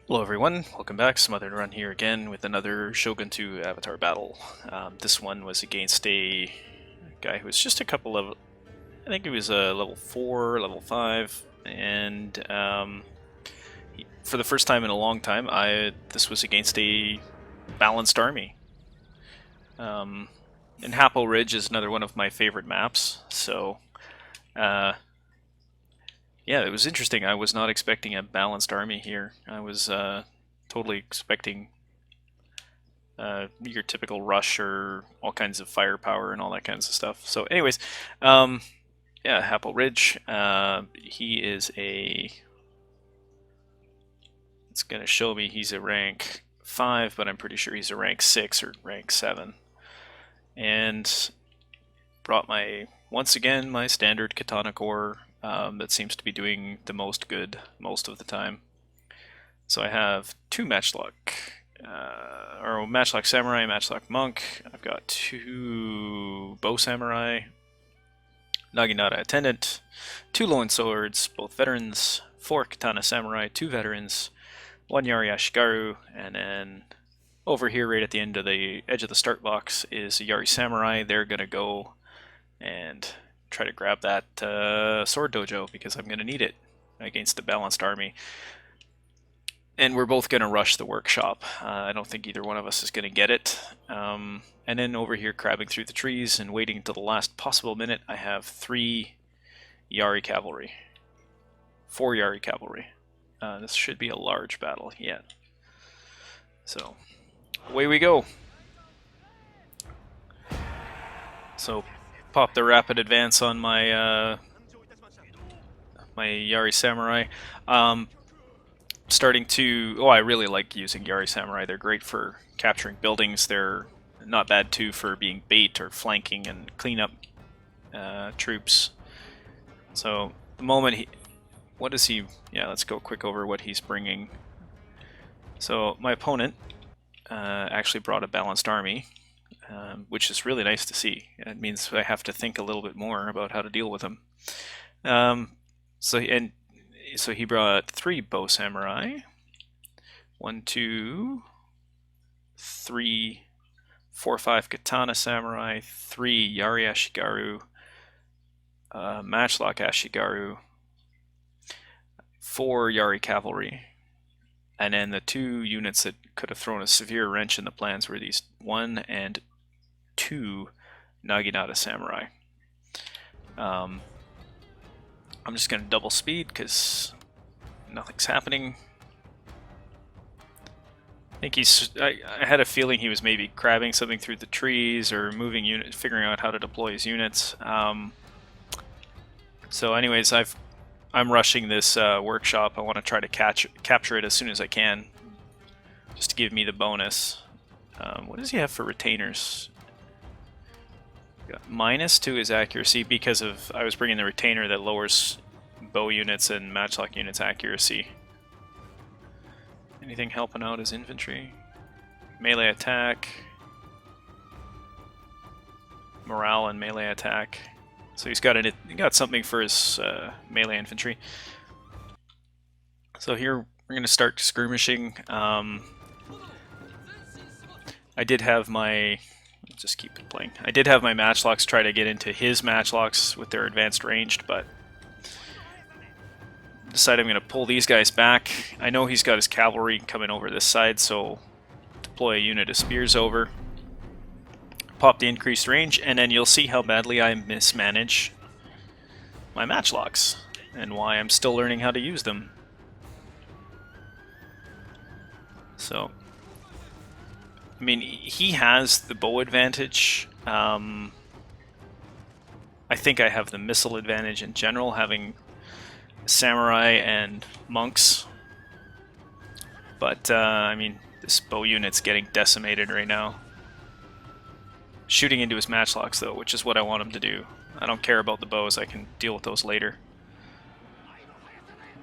Hello everyone, welcome back. Smothered Run here again with another Shogun 2 Avatar battle. This one was against a guy who was just a couple of, I think he was level 4, level 5, and for the first time in a long time, this was against a balanced army. And Hapo Ridge is another one of my favorite maps, so yeah, it was interesting. I was not expecting a balanced army here. I was totally expecting your typical rush or all kinds of firepower and all that kinds of stuff. So, anyways, yeah, Hapo Ridge. He is a. It's gonna show me he's a rank 5, but I'm pretty sure he's a rank 6 or rank 7. And brought once again my standard katana core that seems to be doing the most good most of the time. So I have 2 matchlock, or matchlock samurai, matchlock monk. I've got 2 bow samurai, naginata attendant, 2 loin swords, both veterans, 4 katana samurai, 2 veterans, 1 yari ashigaru, and then over here right at the end of the edge of the start box is a yari samurai. They're gonna go and try to grab that sword dojo because I'm gonna need it against the balanced army. And we're both going to rush the workshop. I don't think either one of us is going to get it. And then over here, crabbing through the trees and waiting until the last possible minute, I have 3 Yari cavalry. 4 Yari cavalry. This should be a large battle, yeah. So, away we go. So, pop the rapid advance on my my Yari samurai. Starting to... Oh, I really like using Yari Samurai. They're great for capturing buildings. They're not bad, too, for being bait or flanking and cleanup troops. So, the moment he... What is he... Yeah, let's go quick over what he's bringing. So, my opponent actually brought a balanced army, which is really nice to see. It means I have to think a little bit more about how to deal with him. So he brought 3 bow samurai. 1, 2, 3, 4, 5 katana samurai, 3 yari ashigaru, matchlock ashigaru, 4 yari cavalry, and then the 2 units that could have thrown a severe wrench in the plans were these 1 and 2 naginata samurai. I'm just going to double speed because nothing's happening. I think I had a feeling he was maybe crabbing something through the trees or moving unit, figuring out how to deploy his units. So anyways, I'm rushing this workshop. I want to try to capture it as soon as I can, just to give me the bonus. What does he have for retainers? Got -2 his accuracy because of I was bringing the retainer that lowers bow units and matchlock units accuracy. Anything helping out his infantry? Melee attack, morale and melee attack. So he got something for his melee infantry. So here we're going to start skirmishing. I did have my... Just keep it playing. I did have my matchlocks try to get into his matchlocks with their advanced ranged, but decided I'm going to pull these guys back. I know he's got his cavalry coming over this side, so deploy a unit of spears over. Pop the increased range, and then you'll see how badly I mismanage my matchlocks, and why I'm still learning how to use them. So, I mean, he has the bow advantage. I think I have the missile advantage in general, having samurai and monks. But, I mean, this bow unit's getting decimated right now. Shooting into his matchlocks, though, which is what I want him to do. I don't care about the bows, I can deal with those later.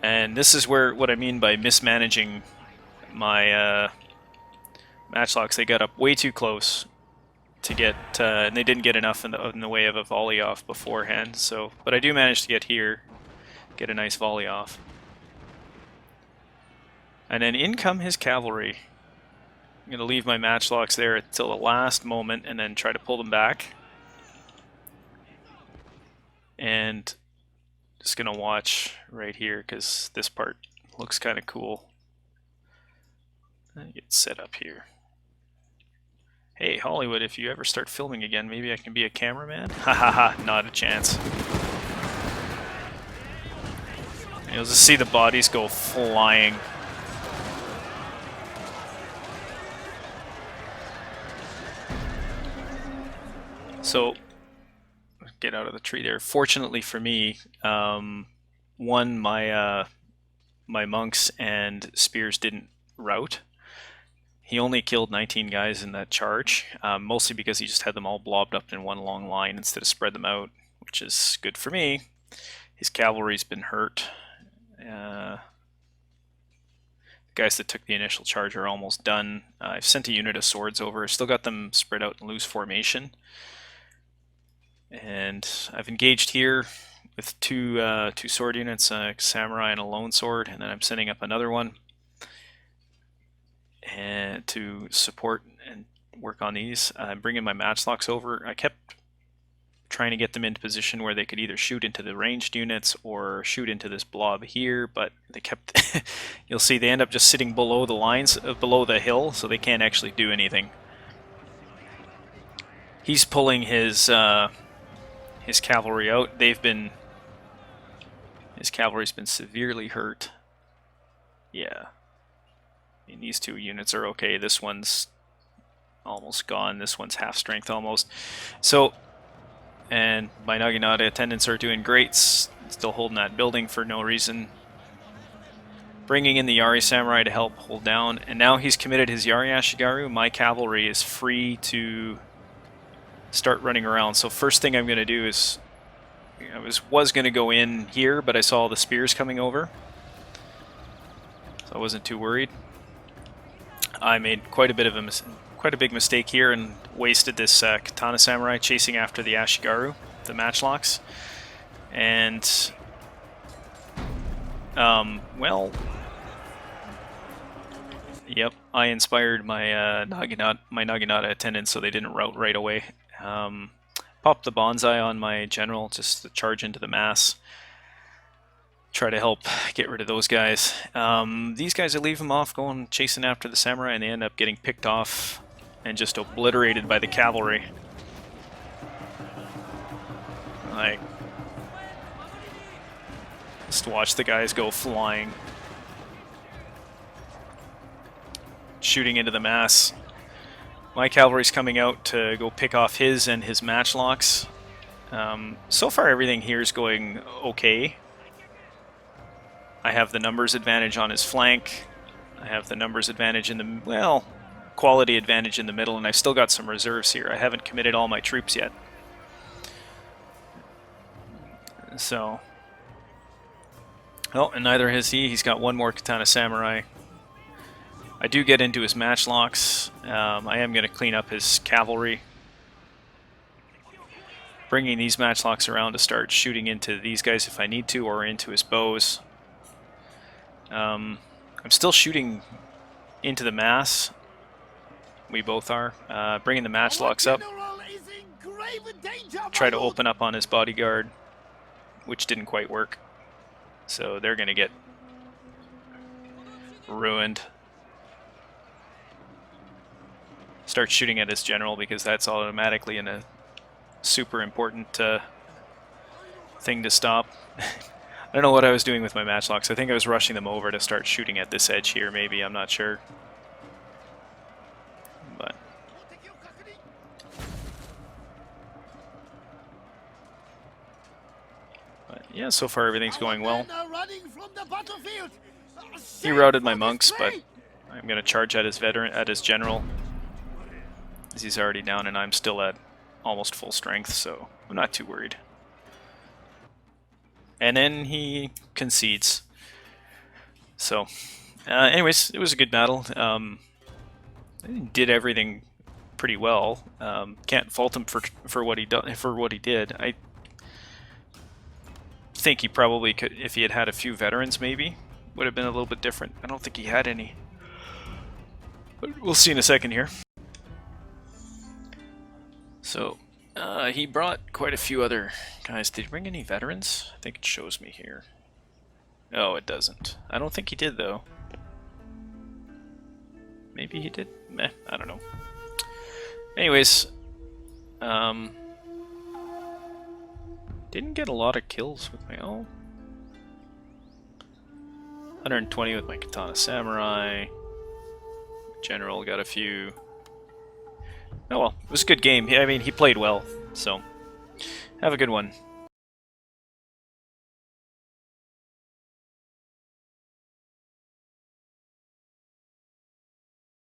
And this is what I mean by mismanaging my matchlocks. They got up way too close to get, and they didn't get enough in the way of a volley off beforehand. So, but I do manage to get here, get a nice volley off. And then in come his cavalry. I'm going to leave my matchlocks there until the last moment and then try to pull them back. And just going to watch right here because this part looks kind of cool. Get set up here. Hey, Hollywood, if you ever start filming again, maybe I can be a cameraman? Ha ha ha, not a chance. You'll just see the bodies go flying. So, get out of the tree there. Fortunately for me, one, my monks and spears didn't rout. He only killed 19 guys in that charge, mostly because he just had them all blobbed up in one long line instead of spread them out, which is good for me. His cavalry's been hurt. The guys that took the initial charge are almost done. I've sent a unit of swords over. Still got them spread out in loose formation. And I've engaged here with two sword units, a samurai and a lone sword, and then I'm sending up another one and to support and work on these. I'm bringing my matchlocks over. I kept trying to get them into position where they could either shoot into the ranged units or shoot into this blob here, but they kept you'll see they end up just sitting below the lines, below the hill, so they can't actually do anything. He's pulling his cavalry out. His cavalry's been severely hurt. Yeah. I mean, these two units are okay. This one's almost gone. This one's half strength almost. So, and my naginata attendants are doing great. Still holding that building for no reason. Bringing in the Yari samurai to help hold down. And now he's committed his Yari Ashigaru. My cavalry is free to start running around. So first thing I'm going to do is, I was going to go in here, but I saw the spears coming over, so I wasn't too worried. I made quite a big mistake here and wasted this katana samurai chasing after the Ashigaru, the matchlocks, and well, yep, I inspired my naginata attendants so they didn't rout right away. Popped the bonsai on my general just to charge into the mass. Try to help get rid of those guys. These guys, I leave them off going chasing after the samurai, and they end up getting picked off and just obliterated by the cavalry. Like, just watch the guys go flying, shooting into the mass. My cavalry's coming out to go pick off his and his matchlocks. So far everything here is going okay. I have the numbers advantage on his flank. I have the numbers advantage in the, well, quality advantage in the middle, and I've still got some reserves here. I haven't committed all my troops yet. So, oh, and neither has he. He's got one more katana samurai. I do get into his matchlocks. I am going to clean up his cavalry. Bringing these matchlocks around to start shooting into these guys if I need to, or into his bows. I'm still shooting into the mass. We both are. Bringing the matchlocks up. Try to open up on his bodyguard, which didn't quite work. So they're going to get ruined. Start shooting at his general because that's automatically a super important thing to stop. I don't know what I was doing with my matchlocks. I think I was rushing them over to start shooting at this edge here, maybe. I'm not sure. But yeah, so far everything's going well. He routed my monks, but I'm going to charge at his general. He's already down and I'm still at almost full strength, so I'm not too worried. And then he concedes. So, anyways, it was a good battle. Did everything pretty well. Can't fault him for what he did. I think he probably could, if he had had a few veterans, maybe would have been a little bit different. I don't think he had any. But we'll see in a second here. So, he brought quite a few other guys. Did he bring any veterans? I think it shows me here. Oh, it doesn't. I don't think he did, though. Maybe he did? Meh, I don't know. Anyways, didn't get a lot of kills with my own. 120 with my Katana Samurai. General got a few. Oh well, it was a good game. I mean, he played well, so have a good one.